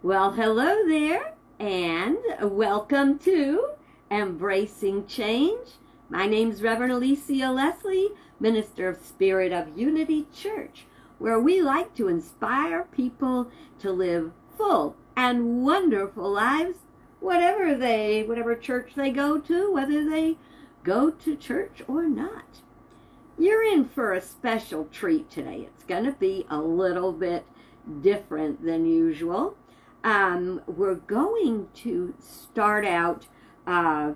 Well, hello there, and welcome to Embracing Change. My name's Reverend Alicia Leslie, Minister of Spirit of Unity Church, where we like to inspire people to live full and wonderful lives, whatever church they go to, whether they go to church or not. You're in for a special treat today. It's going to be a little bit different than usual. We're going to start out by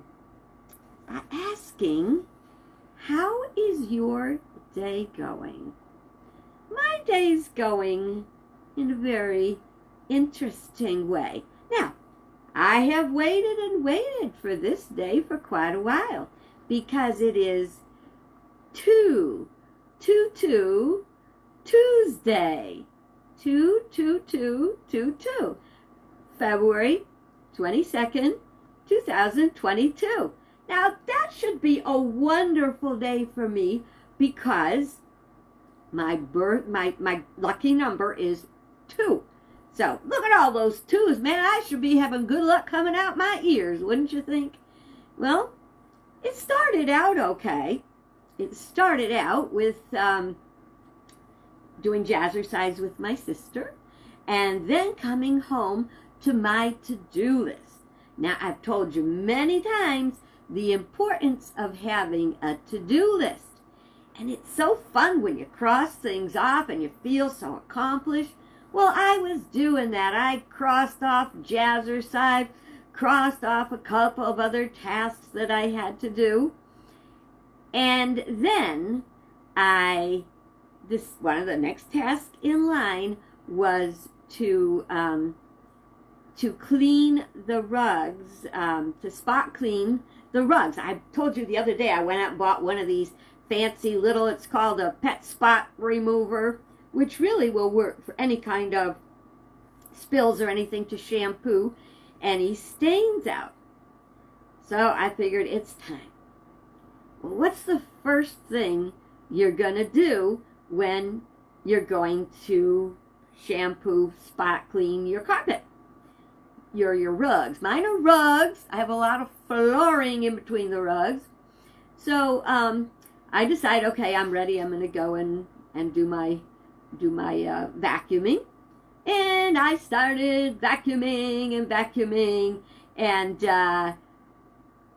asking, how is your day going? My day's going in a very interesting way. Now, I have waited and waited for this day for quite a while because it is Tuesday. 2/2/2/2. February 22nd, 2022. Now, that should be a wonderful day for me because my lucky number is 2. So, look at all those 2s, man. I should be having good luck coming out my ears, wouldn't you think? Well, it started out okay. It started out with doing jazzercise with my sister and then coming home to my to-do list. Now, I've told you many times the importance of having a to-do list. And it's so fun when you cross things off and you feel so accomplished. Well, I was doing that. I crossed off jazzercise, crossed off a couple of other tasks that I had to do. And then one of the next tasks in line was to clean the rugs, to spot clean the rugs. I told you the other day I went out and bought one of these fancy little, it's called a pet spot remover, which really will work for any kind of spills or anything to shampoo any stains out. So I figured it's time. Well, what's the first thing you're going to do when you're going to shampoo, spot clean your carpet? Your rugs. Mine are rugs. I have a lot of flooring in between the rugs. So I decide, okay, I'm ready. I'm going to go and do my vacuuming. And I started vacuuming, and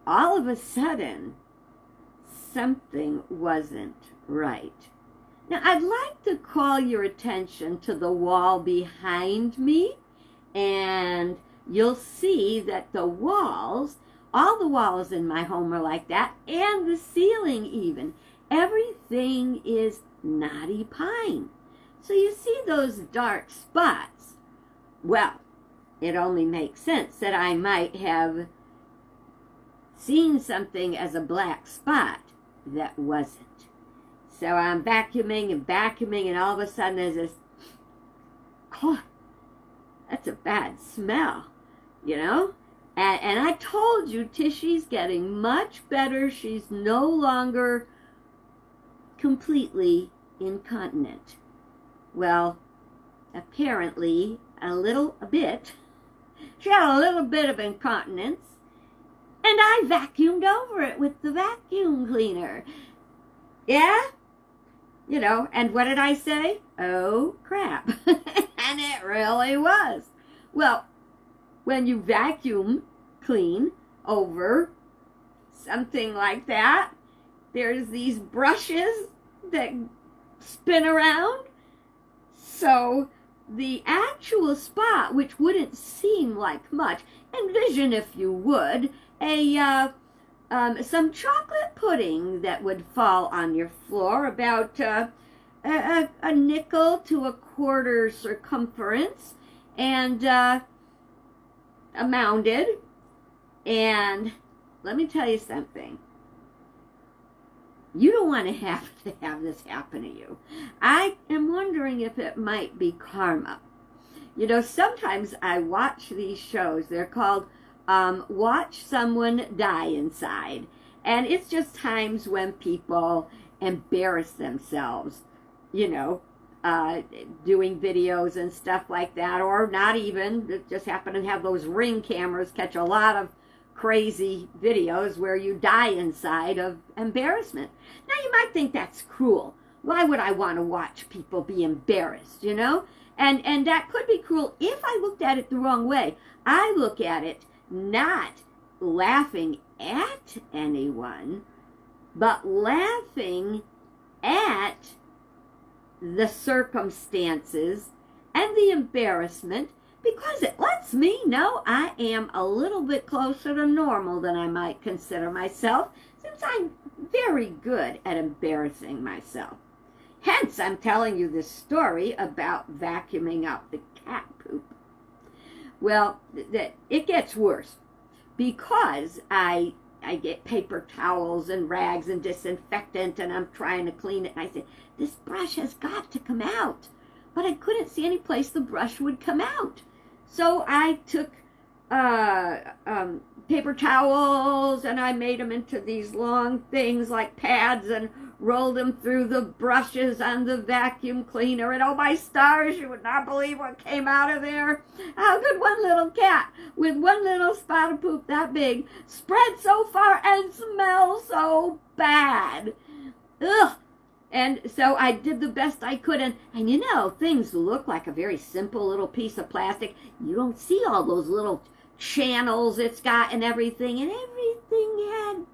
all of a sudden, something wasn't right. Now, I'd like to call your attention to the wall behind me, and you'll see that all the walls in my home are like that, and the ceiling even. Everything is knotty pine. So you see those dark spots. Well, it only makes sense that I might have seen something as a black spot that wasn't. So I'm vacuuming, and all of a sudden there's this, oh, that's a bad smell, you know? And I told you Tishy's getting much better. She's no longer completely incontinent. Well, apparently she had a little bit of incontinence, and I vacuumed over it with the vacuum cleaner. Yeah? You know, and what did I say? Oh, crap. And it really was. Well, when you vacuum clean over something like that, there's these brushes that spin around. So the actual spot, which wouldn't seem like much, envision, if you would, some chocolate pudding that would fall on your floor about a nickel to a quarter circumference, and mounded. And let me tell you something. You don't want to have this happen to you. I am wondering if it might be karma. You know, sometimes I watch these shows. They're called Watch Someone Die Inside. And it's just times when people embarrass themselves, you know, doing videos and stuff like that, or not even, just happen to have those Ring cameras catch a lot of crazy videos where you die inside of embarrassment. Now you might think that's cruel. Why would I want to watch people be embarrassed, you know? And that could be cruel if I looked at it the wrong way. I look at it not laughing at anyone, but laughing at the circumstances and the embarrassment, because it lets me know I am a little bit closer to normal than I might consider myself, since I'm very good at embarrassing myself. Hence, I'm telling you this story about vacuuming up the cat poop. Well, it gets worse, because I get paper towels and rags and disinfectant, and I'm trying to clean it, and I say, this brush has got to come out. But I couldn't see any place the brush would come out. So I took paper towels, and I made them into these long things like pads, and rolled them through the brushes on the vacuum cleaner, and oh my stars, you would not believe what came out of there. How could one little cat with one little spot of poop that big spread so far and smell so bad? Ugh. And so I did the best I could, and you know, things look like a very simple little piece of plastic. You don't see all those little channels it's got and everything had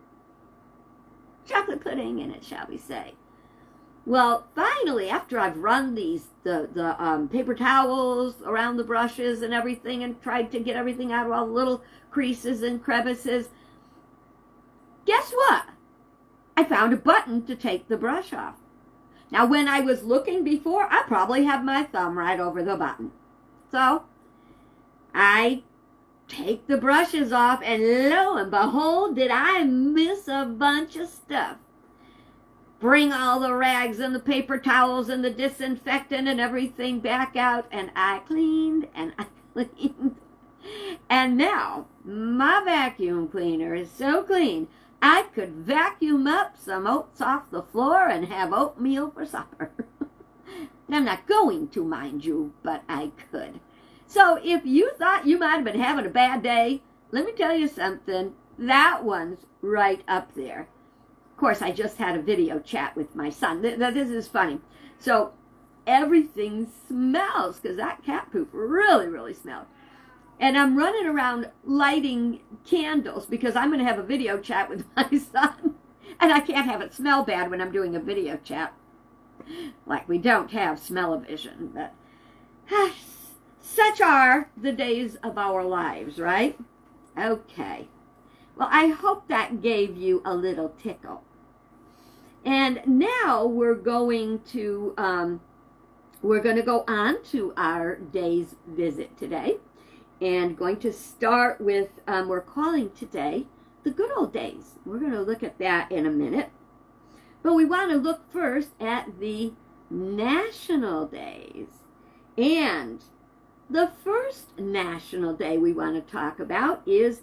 chocolate pudding in it, shall we say. Well, finally, after I've run the paper towels around the brushes and everything, and tried to get everything out of all the little creases and crevices, guess what? I found a button to take the brush off. Now, when I was looking before, I probably had my thumb right over the button. So, I take the brushes off, and lo and behold, did I miss a bunch of stuff. Bring all the rags and the paper towels and the disinfectant and everything back out, and I cleaned and I cleaned. And now, my vacuum cleaner is so clean, I could vacuum up some oats off the floor and have oatmeal for supper. I'm not going to, mind you, but I could. So if you thought you might have been having a bad day, let me tell you something. That one's right up there. Of course, I just had a video chat with my son. This is funny. So everything smells, because that cat poop really, really smelled. And I'm running around lighting candles because I'm going to have a video chat with my son. And I can't have it smell bad when I'm doing a video chat. Like we don't have smell-o-vision. But such are the days of our lives, right? Okay. Well, I hope that gave you a little tickle. And now we're going to go on to our day's visit today. And going to start with, we're calling today the good old days. We're going to look at that in a minute. But we want to look first at the national days. And the first national day we want to talk about is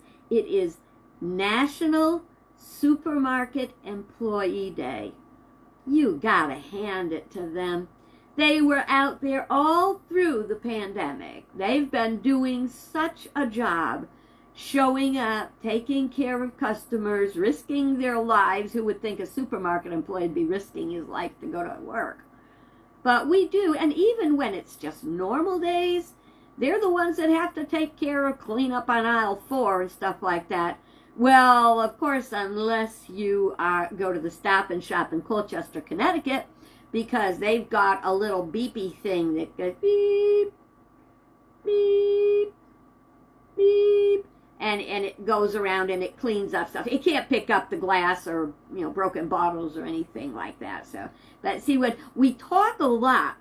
National Supermarket Employee Day. You gotta hand it to them. They were out there all through the pandemic. They've been doing such a job, showing up, taking care of customers, risking their lives. Who would think a supermarket employee would be risking his life to go to work? But we do, and even when it's just normal days, they're the ones that have to take care of clean up on aisle 4 and stuff like that. Well, of course, unless you go to the Stop and Shop in Colchester, Connecticut, because they've got a little beepy thing that goes beep, beep, beep, and it goes around and it cleans up stuff. It can't pick up the glass or, broken bottles or anything like that. So, but see, when we talk a lot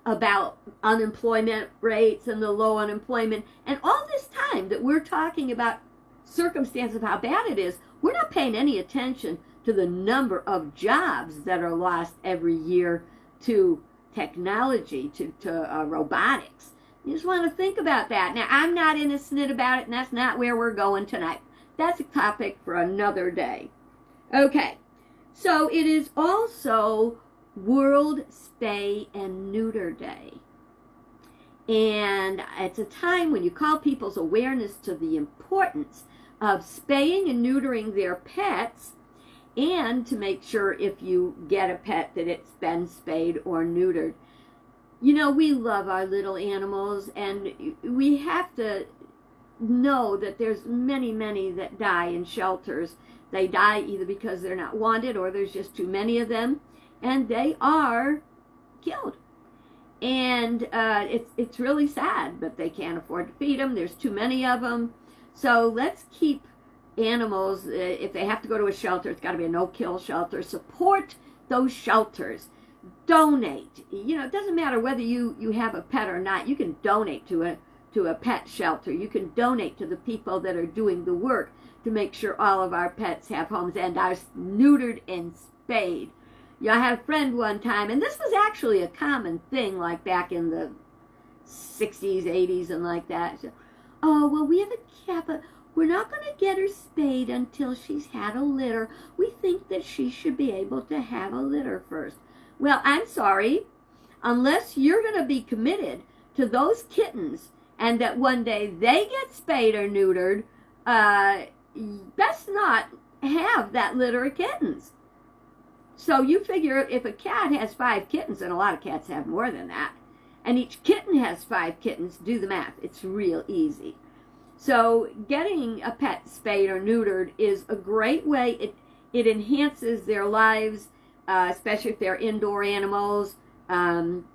about unemployment rates and the low unemployment, and all this time that we're talking about circumstances of how bad it is, we're not paying any attention to the number of jobs that are lost every year to technology, to robotics. You just want to think about that. Now, I'm not in a snit about it, and that's not where we're going tonight. That's a topic for another day. Okay, so it is also World Spay and Neuter Day. And it's a time when you call people's awareness to the importance of spaying and neutering their pets, and to make sure if you get a pet that it's been spayed or neutered. You know, we love our little animals, and we have to know that there's many, many that die in shelters. They die either because they're not wanted or there's just too many of them, and they are killed. And it's really sad, but they can't afford to feed them. There's too many of them. So let's keep animals, if they have to go to a shelter, it's got to be a no-kill shelter. Support those shelters. Donate. You know, it doesn't matter whether you have a pet or not. You can donate to a pet shelter. You can donate to the people that are doing the work to make sure all of our pets have homes and are neutered and spayed. Yeah, I had a friend one time, and this was actually a common thing, like back in the 60s, 80s, and like that. So, oh, well, we have a cat, but we're not going to get her spayed until she's had a litter. We think that she should be able to have a litter first. Well, I'm sorry. Unless you're going to be committed to those kittens and that one day they get spayed or neutered, best not have that litter of kittens. So you figure if a cat has 5 kittens, and a lot of cats have more than that, and each kitten has 5 kittens, do the math. It's real easy. So getting a pet spayed or neutered is a great way. It enhances their lives, especially if they're indoor animals, and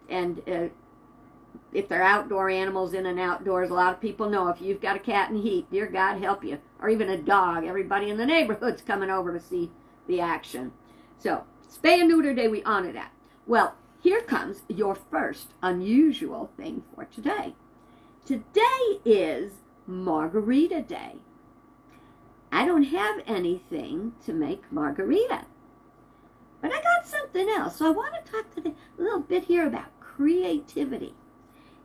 if they're outdoor animals, in and outdoors. A lot of people know if you've got a cat in heat, dear God help you, or even a dog. Everybody in the neighborhood's coming over to see the action. So, Spay and Neuter Day, we honor that. Well, here comes your first unusual thing for today. Today is Margarita Day. I don't have anything to make margarita, but I got something else. So I want to talk today a little bit here about creativity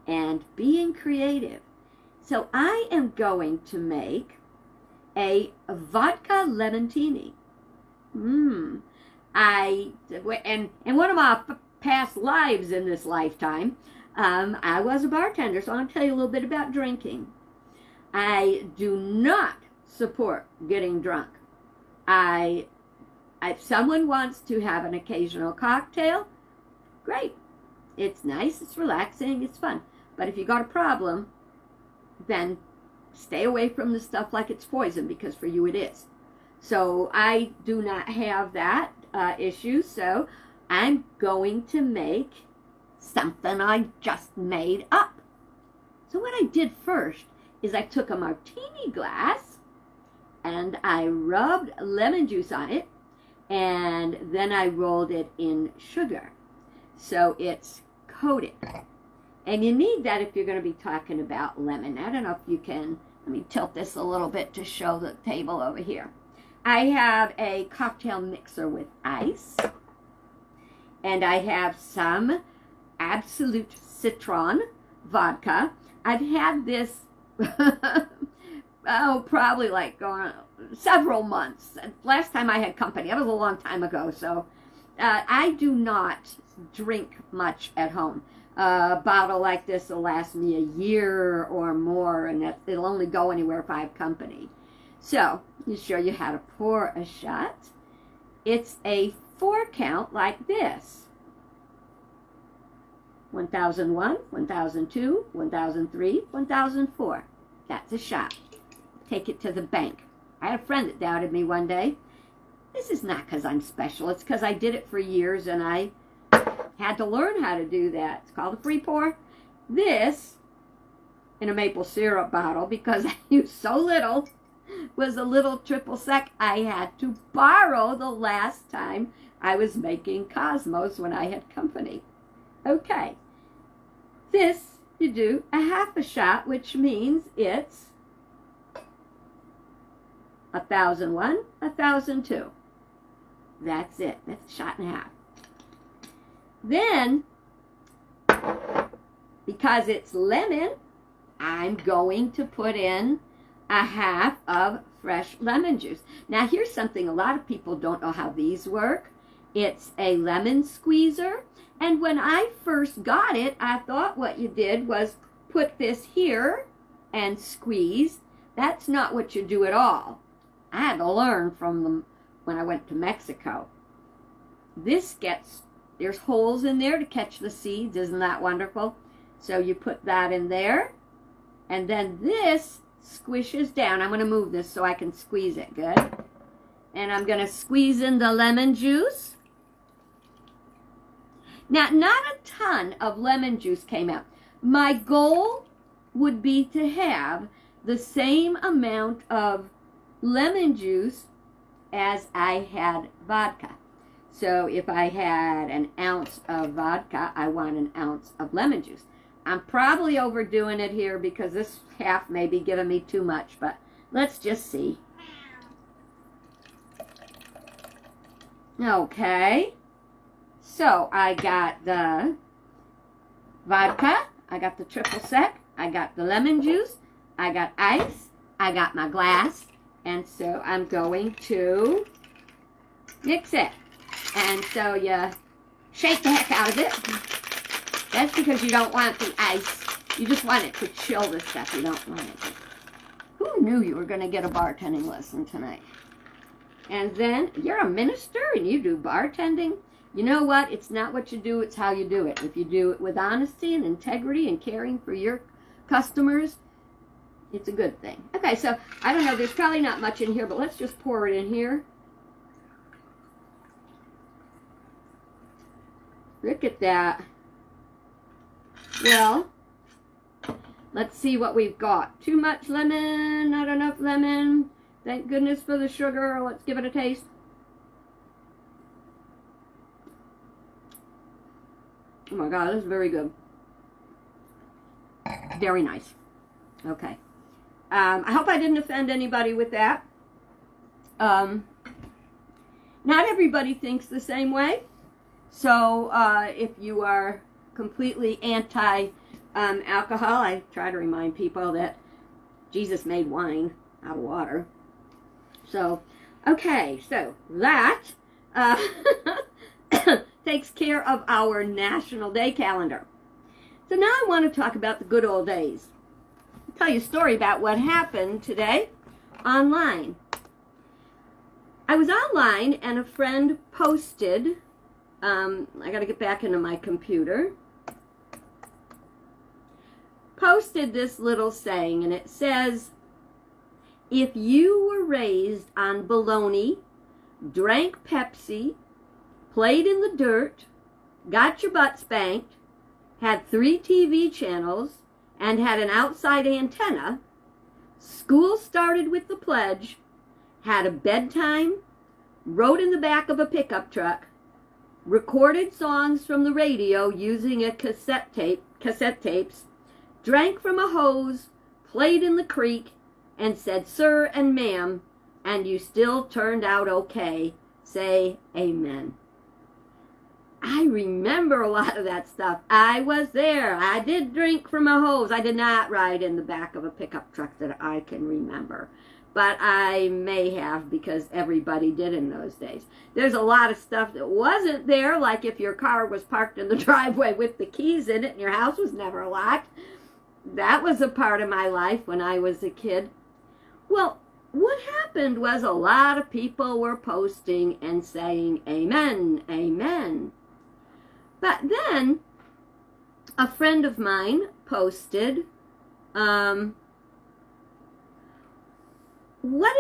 and being creative. So I am going to make a Vodka Lemontini. And one of my past lives in this lifetime, I was a bartender, so I'm going to tell you a little bit about drinking. I do not support getting drunk. If someone wants to have an occasional cocktail, great. It's nice, it's relaxing, it's fun. But if you got a problem, then stay away from the stuff like it's poison, because for you it is. So I do not have that issue, so I'm going to make something I just made up. So what I did first is I took a martini glass and I rubbed lemon juice on it, and then I rolled it in sugar. So it's coated. And you need that if you're going to be talking about lemon. I don't know if you can, let me tilt this a little bit to show the table over here. I have a cocktail mixer with ice, and I have some Absolute Citron vodka. I've had this, probably like several months. Last time I had company, that was a long time ago, so I do not drink much at home. A bottle like this will last me a year or more, and it'll only go anywhere if I have company. So, let me show you how to pour a shot. It's a 4 count like this. 1001, 1002, 1003, 1004. That's a shot. Take it to the bank. I had a friend that doubted me one day. This is not because I'm special. It's because I did it for years and I had to learn how to do that. It's called a free pour. This, in a maple syrup bottle, because I used so little, was a little triple sec I had to borrow the last time I was making Cosmos when I had company. Okay. This, you do a half a shot, which means it's 1001, 1002. That's it. That's a shot and a half. Then, because it's lemon, I'm going to put in a half of fresh lemon juice. Now, here's something a lot of people don't know how these work. It's a lemon squeezer. And when I first got it, I thought what you did was put this here and squeeze. That's not what you do at all. I had to learn from them when I went to Mexico. There's holes in there to catch the seeds. Isn't that wonderful? So you put that in there. And then this squishes down. I'm going to move this so I can squeeze it good. And I'm going to squeeze in the lemon juice. Now, not a ton of lemon juice came out. My goal would be to have the same amount of lemon juice as I had vodka. So if I had an ounce of vodka, I want an ounce of lemon juice. I'm probably overdoing it here because this half may be giving me too much, but let's just see. Okay. So I got the vodka, I got the triple sec, I got the lemon juice, I got ice, I got my glass, and so I'm going to mix it. And so you shake the heck out of it. That's because you don't want the ice. You just want it to chill the stuff. You don't want it to. Who knew you were going to get a bartending lesson tonight? And then you're a minister and you do bartending. You know what? It's not what you do, it's how you do it. If you do it with honesty and integrity and caring for your customers, it's a good thing. Okay, so I don't know, there's probably not much in here, but let's just pour it in here. Look at that. Well, let's see what we've got. Too much lemon, not enough lemon. Thank goodness for the sugar. Let's give it a taste. Oh my God, this is very good. Very nice. Okay. I hope I didn't offend anybody with that. Not everybody thinks the same way. So if you are completely anti-alcohol, I try to remind people that Jesus made wine out of water. So, okay, so that takes care of our National Day calendar. So now I want to talk about the good old days. I'll tell you a story about what happened today online. I was online and a friend posted, I got to get back into my computer, posted this little saying, and it says, if you were raised on bologna, drank Pepsi, played in the dirt, got your butt spanked, had 3 TV channels, and had an outside antenna, school started with the pledge, had a bedtime, rode in the back of a pickup truck, recorded songs from the radio using a cassette tapes, drank from a hose, played in the creek, and said sir and ma'am, and you still turned out okay, say amen. I remember a lot of that stuff. I was there. I did drink from a hose. I did not ride in the back of a pickup truck that I can remember. But I may have, because everybody did in those days. There's a lot of stuff that wasn't there, like if your car was parked in the driveway with the keys in it and your house was never locked. That was a part of my life when I was a kid. Well, what happened was a lot of people were posting and saying, amen, amen. But then a friend of mine posted, what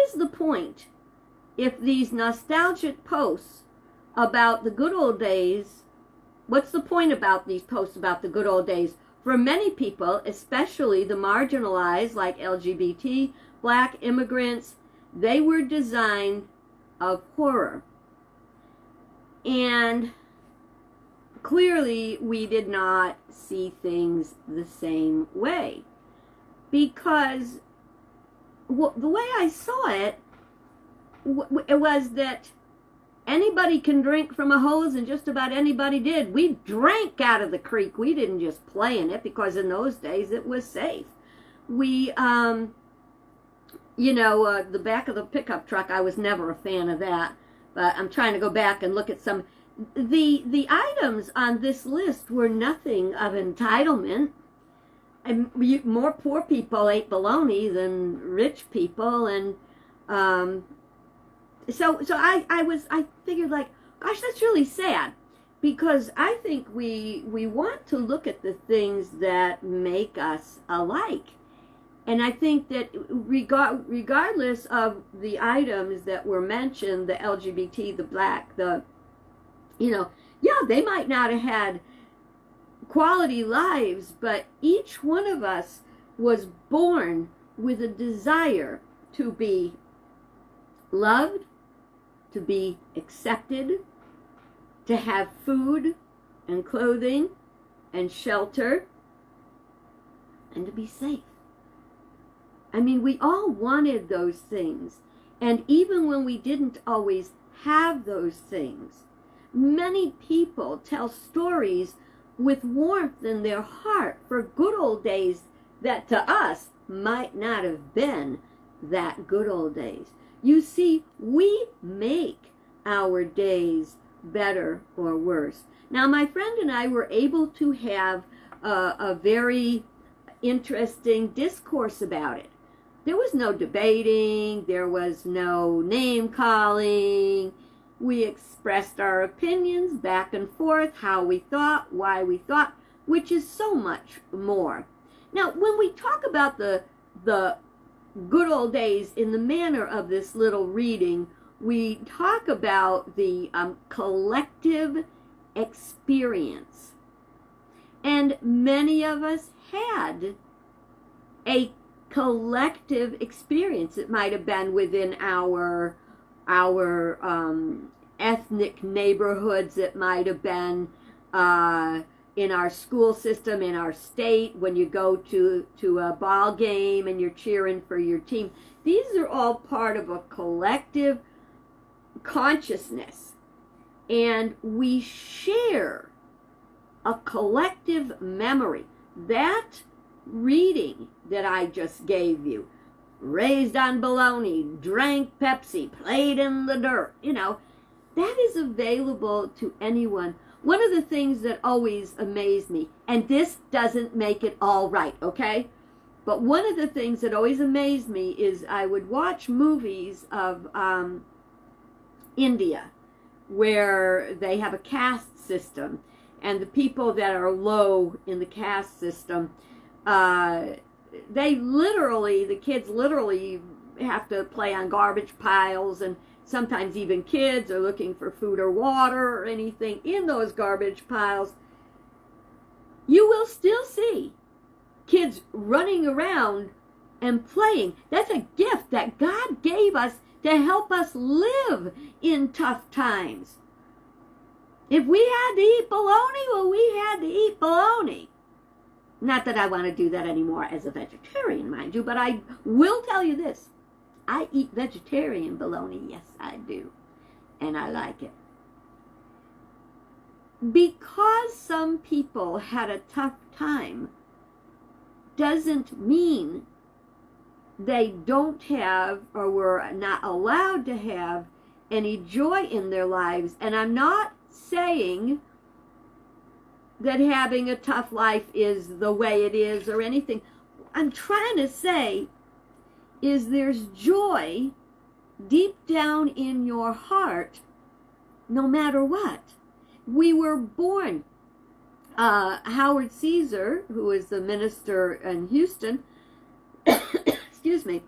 is the point if these nostalgic posts about the good old days, what's the point about these posts about the good old days? For many people, especially the marginalized like LGBT, Black immigrants, they were designed of horror. And clearly we did not see things the same way. Because the way I saw it, it was that anybody can drink from a hose, and just about anybody did. We drank out of the creek. We didn't just play in it, because in those days it was safe. We, the back of the pickup truck, I was never a fan of that. But I'm trying to go back and look at some. the items on this list were nothing of entitlement. More poor people ate bologna than rich people, and so I figured, like, gosh, that's really sad, because I think we want to look at the things that make us alike. And I think that regardless of the items that were mentioned, the LGBT, the black, yeah, they might not have had quality lives, but each one of us was born with a desire to be loved, to be accepted, to have food and clothing and shelter, and to be safe. I mean, we all wanted those things. And even when we didn't always have those things, many people tell stories with warmth in their heart for good old days that to us might not have been that good old days. You see, we make our days better or worse. Now, my friend and I were able to have a very interesting discourse about it. There was no debating, there was no name calling. We expressed our opinions back and forth, how we thought, why we thought, which is so much more. Now, when we talk about the good old days in the manner of this little reading, we talk about the collective experience. And many of us had a collective experience. It might have been within our ethnic neighborhoods. It might have been in our school system, in our state, when you go to a ball game and you're cheering for your team. These are all part of a collective consciousness, and we share a collective memory. That reading that I just gave you, raised on bologna, drank Pepsi, played in the dirt, that is available to anyone. One of the things that always amazed me, and this doesn't make it all right, okay? But one of the things that always amazed me is I would watch movies of India, where they have a caste system, and the people that are low in the caste system, the kids literally have to play on garbage piles, and sometimes even kids are looking for food or water or anything in those garbage piles. You will still see kids running around and playing. That's a gift that God gave us to help us live in tough times. If we had to eat bologna, well, we had to eat bologna. Not that I want to do that anymore as a vegetarian, mind you, but I will tell you this. I eat vegetarian bologna, yes I do, and I like it. Because some people had a tough time doesn't mean they don't have or were not allowed to have any joy in their lives. And I'm not saying that having a tough life is the way it is or anything. I'm trying to say is there's joy deep down in your heart no matter what. We were born. Howard Caesar, who is the minister in Houston, excuse me,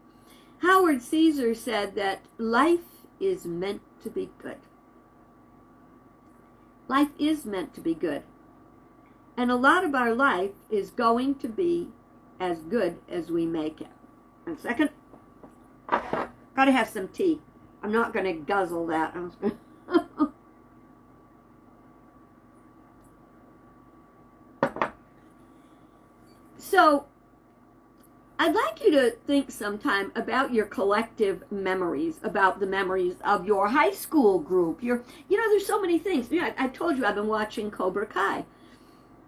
Howard Caesar said that life is meant to be good. Life is meant to be good. And a lot of our life is going to be as good as we make it. One second. Gotta have some tea. I'm not going to guzzle that. I'm just gonna So, I'd like you to think sometime about your collective memories, about the memories of your high school group. There's so many things. I told you I've been watching Cobra Kai.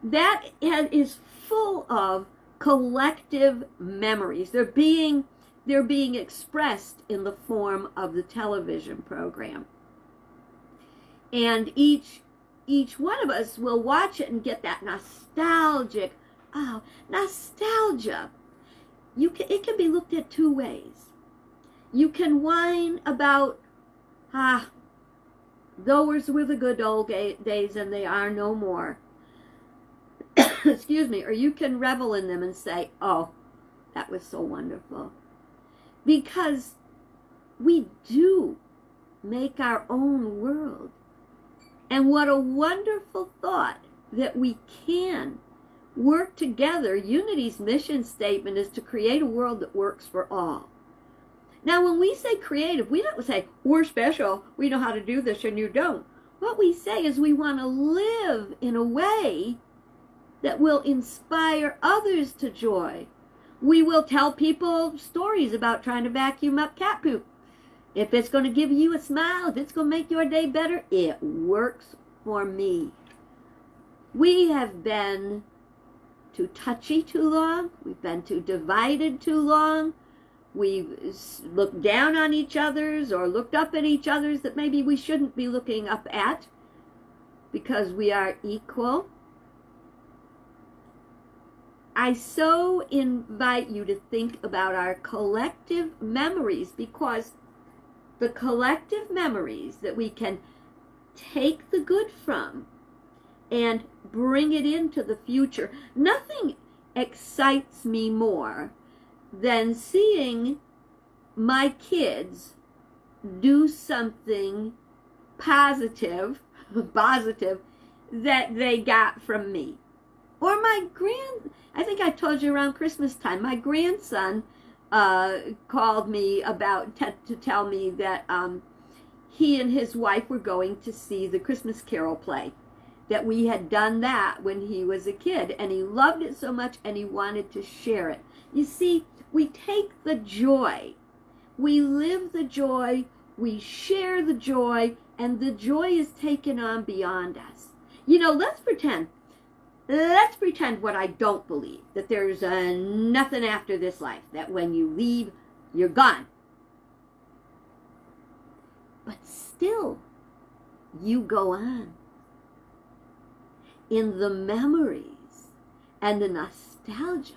That is full of collective memories. They're being expressed in the form of the television program. And each each one of us will watch it and get that nostalgia. It can be looked at two ways. You can whine about, those were the good old days and they are no more. Excuse me. Or you can revel in them and say, oh, that was so wonderful. Because we do make our own world. And what a wonderful thought that we can work together. Unity's mission statement is to create a world that works for all. Now, when we say creative, we don't say, we're special, we know how to do this and you don't. What we say is we want to live in a way that will inspire others to joy. We will tell people stories about trying to vacuum up cat poop. If it's going to give you a smile, if it's going to make your day better, it works for me. We have been too touchy too long. We've been too divided too long. We've looked down on each other's or looked up at each other's that maybe we shouldn't be looking up at because we are equal. I so invite you to think about our collective memories, because the collective memories that we can take the good from and bring it into the future. Nothing excites me more than seeing my kids do something positive that they got from me. Or I think I told you around Christmas time, my grandson called me to tell me that he and his wife were going to see the Christmas Carol play, that we had done that when he was a kid, and he loved it so much and he wanted to share it. You see, we take the joy, we live the joy, we share the joy, and the joy is taken on beyond us. You know, let's pretend what I don't believe, that there's nothing after this life, that when you leave, you're gone. But still, you go on in the memories and the nostalgia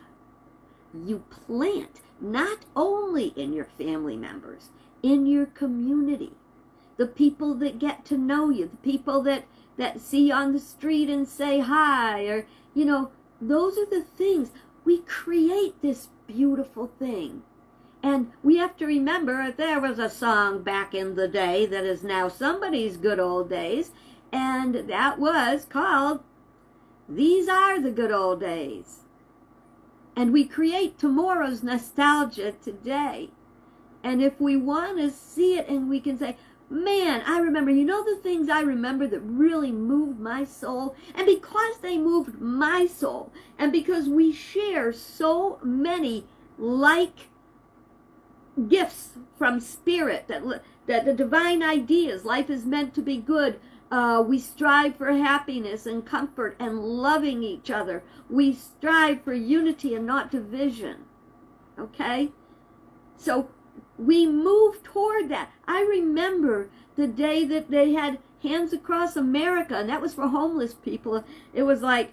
you plant, not only in your family members, in your community, the people that get to know you, the people that see you on the street and say hi, or, you know, those are the things. We create this beautiful thing. And we have to remember there was a song back in the day that is now somebody's good old days, and that was called These Are the Good Old Days. And we create tomorrow's nostalgia today. And if we want to see it and we can say, man, I remember, you know, the things I remember that really moved my soul? And because they moved my soul, and because we share so many like gifts from spirit, that the divine ideas, life is meant to be good, we strive for happiness and comfort and loving each other. We strive for unity and not division. Okay? So we move toward that. I remember the day that they had Hands Across America, and that was for homeless people. It was like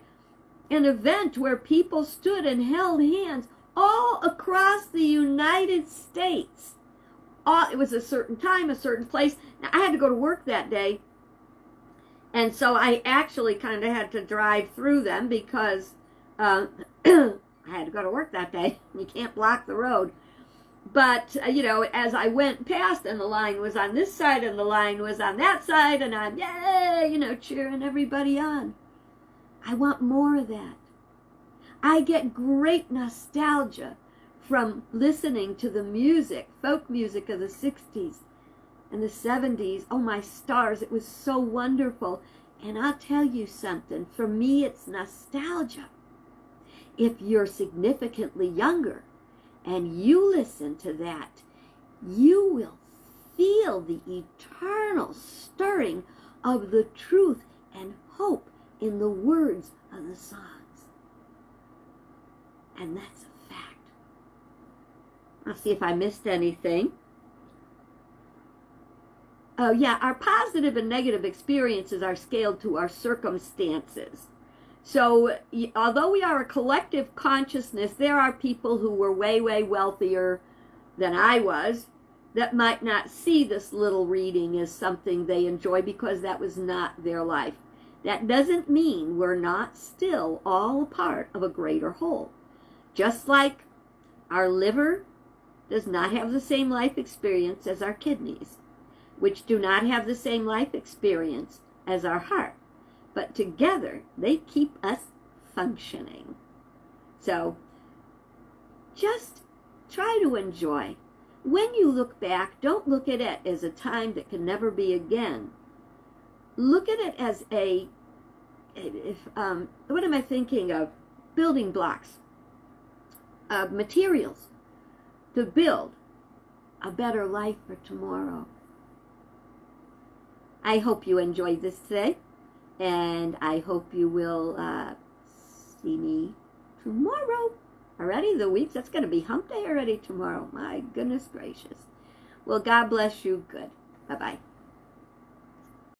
an event where people stood and held hands all across the United States. It was a certain time, a certain place. Now, I had to go to work that day, and so I actually kind of had to drive through them because I had to go to work that day. You can't block the road. But, you know, as I went past, and the line was on this side, and the line was on that side, and I'm, yay, you know, cheering everybody on. I want more of that. I get great nostalgia from listening to the music, folk music of the 60s and the 70s. Oh, my stars, it was so wonderful. And I'll tell you something, for me it's nostalgia. If you're significantly younger and you listen to that, you will feel the eternal stirring of the truth and hope in the words of the songs. And that's a fact. I'll see if I missed anything. Oh, yeah, our positive and negative experiences are scaled to our circumstances. So, although we are a collective consciousness, there are people who were way, way wealthier than I was that might not see this little reading as something they enjoy because that was not their life. That doesn't mean we're not still all a part of a greater whole. Just like our liver does not have the same life experience as our kidneys, which do not have the same life experience as our heart. But together, they keep us functioning. So, just try to enjoy. When you look back, don't look at it as a time that can never be again. Look at it as what am I thinking of? Building blocks, materials to build a better life for tomorrow. I hope you enjoyed this today, and I hope you will see me tomorrow. Already that's going to be hump day already tomorrow. My goodness gracious. Well, God bless you. Good. Bye-bye.